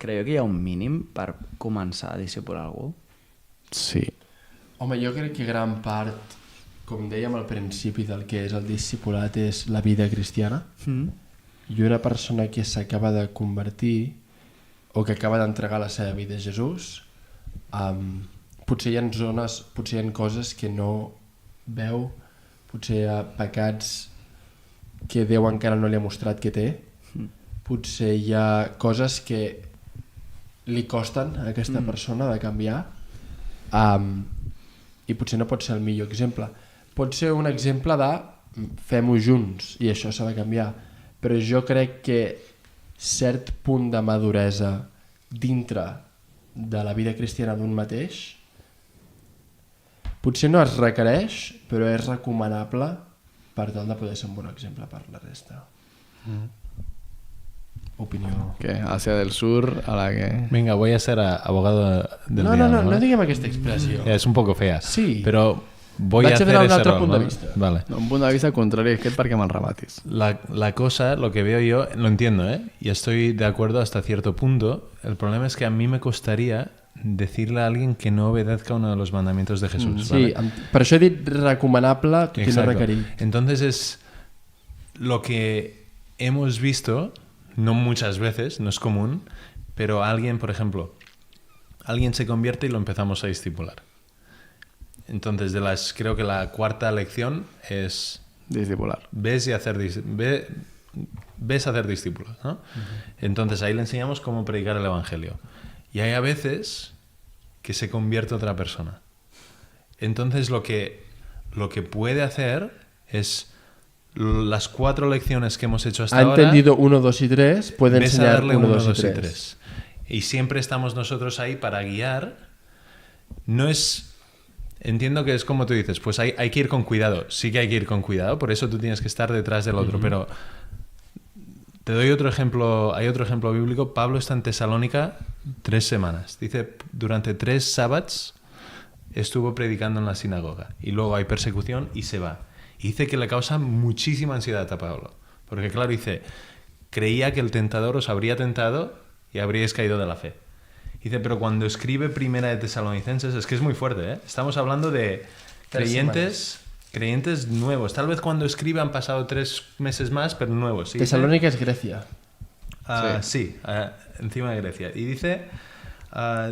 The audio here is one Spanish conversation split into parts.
creieu que hi ha un mínim per començar a discipular algú? Sí. Home, jo crec que gran part, com dèiem al principi, del que és el discipulat és la vida cristiana. I una persona que s'acaba de convertir o que acaba d'entregar la seva vida a Jesús, potser hi ha zones, potser hi ha coses que no veu, potser hi ha pecats que Déu encara no li ha mostrat que té, potser hi ha coses que li costen a aquesta persona de canviar, i potser no pot ser el millor exemple. Pot ser un exemple de fem-ho junts i això s'ha de canviar, però jo crec que cert punt de maduresa dintre de la vida cristiana d'un mateix potser no es requereix, però és recomanable per tal de poder ser un bon exemple per la resta. Opinió. ¿Qué? Asia del Sur a la que... Venga, voy a ser abogado del No, diablo. no diguem aquesta expressió. Es un poco fea. Sí. Pero voy a hacer un ese altre rol, punt ¿no? de vista. Vale. Un punt de vista contrari a aquest perquè me'l rematis. La cosa, lo que veo yo, lo entiendo, ¿eh? Y estoy de acuerdo hasta cierto punto. El problema es que a mí me costaría decirle a alguien que no obedezca uno de los mandamientos de Jesús. Sí, ¿vale? per això he dit recomanable, tot i no Exacto. requerir. Entonces es lo que hemos visto, no muchas veces, no es común, pero alguien, por ejemplo, alguien se convierte y lo empezamos a discipular. Entonces, creo que la cuarta lección es Discipular. ves hacer discípulos, ¿no? Entonces ahí le enseñamos cómo predicar el evangelio. Y hay a veces que se convierte otra persona. Entonces lo que puede hacer es las 4 lecciones que hemos hecho hasta ahora. Ha entendido 1, 2 y 3, puede ves a enseñar darle 1, 1, 2 2 y y 3. 3. Y siempre estamos nosotros ahí para guiar. No es... Entiendo que es como tú dices, pues hay que ir con cuidado. Sí que hay que ir con cuidado, por eso tú tienes que estar detrás del otro. Pero te doy otro ejemplo, hay otro ejemplo bíblico. Pablo está en Tesalónica 3 semanas. Dice, durante 3 sábados estuvo predicando en la sinagoga. Y luego hay persecución y se va. Y dice que le causa muchísima ansiedad a Pablo. Porque claro, dice, creía que el tentador os habría tentado y habríais caído de la fe. Dice, pero cuando escribe Primera de Tesalonicenses, es que es muy fuerte, ¿eh? Estamos hablando de creyentes nuevos. Tal vez cuando escribe han pasado 3 meses más, pero nuevos. ¿Sí? Tesalónica es Grecia. Sí, encima de Grecia. Y dice,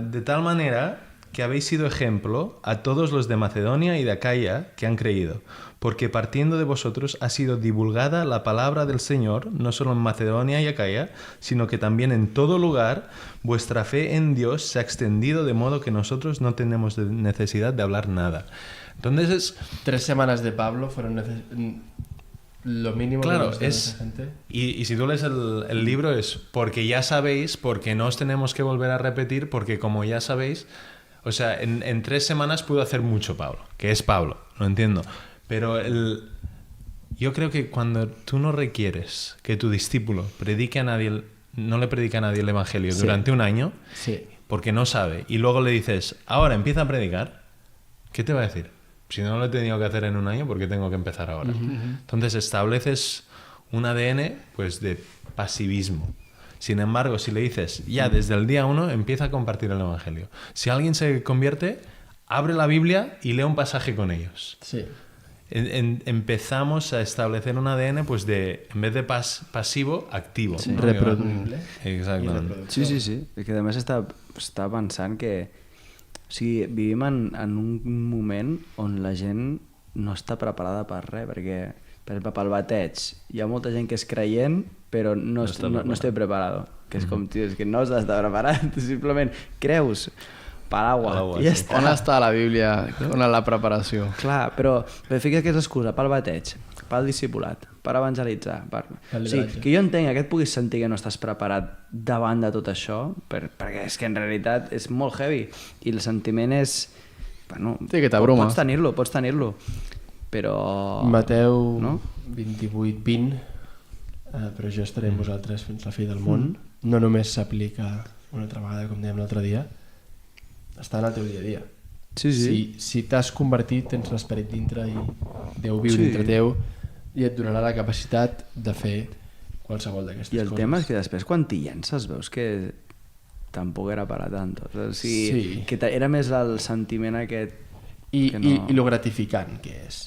de tal manera que habéis sido ejemplo a todos los de Macedonia y de Acaya que han creído, porque partiendo de vosotros ha sido divulgada la palabra del Señor, no solo en Macedonia y Acaya, sino que también en todo lugar vuestra fe en Dios se ha extendido de modo que nosotros no tenemos necesidad de hablar nada. Entonces 3 semanas de Pablo fueron lo mínimo claro, que es gente. y si tú lees el libro es porque ya sabéis, porque no os tenemos que volver a repetir, porque como ya sabéis, o sea, en 3 semanas pudo hacer mucho Pablo, que es Pablo, lo entiendo, pero yo creo que cuando tú no requieres que tu discípulo predique a nadie, no le predique a nadie el evangelio durante un año, porque no sabe, y luego le dices, ahora empieza a predicar, ¿qué te va a decir? Si no lo he tenido que hacer en un año, ¿por qué tengo que empezar ahora? Entonces estableces un ADN pues de pasivismo. Sin embargo, si le dices, ya desde el día 1 empieza a compartir el evangelio. Si alguien se convierte, abre la Biblia y lee un pasaje con ellos. Sí. Empezamos a establecer un ADN pues de, en vez de pasivo, activo. Sí. ¿no? Reproducible. Exactament. Sí. Que a més està pensant que o sigui, vivim en un moment on la gent no està preparada per res, perquè per exemple pel bateig hi ha molta gent que és creient però no estoy preparado, que és com, tio, és que no has d'estar preparat, simplement creus per agua i ja està. On està la Bíblia? On és la preparació? Clar, però fica que és l'excusa pel bateig, pel discipulat, per evangelitzar, o sigui, que jo entenc que et puguis sentir que no estàs preparat davant de tot això, perquè és que en realitat és molt heavy i el sentiment és, bueno, sí, que t'abruma. pots tenir-lo, però... Mateu no? 28-20, però jo estaré amb vosaltres fins la fi del món. No només s'aplica una altra vegada, com dèiem l'altre dia, està en el teu dia a dia. Si t'has convertit, tens l'esperit dintre i Déu viu dintre teu i et donarà la capacitat de fer qualsevol d'aquestes coses. I el tema és que després quan t'hi llences veus que tampoc era para tanto. O sigui, Sí. que era més el sentiment aquest I, que no... i lo gratificant que és.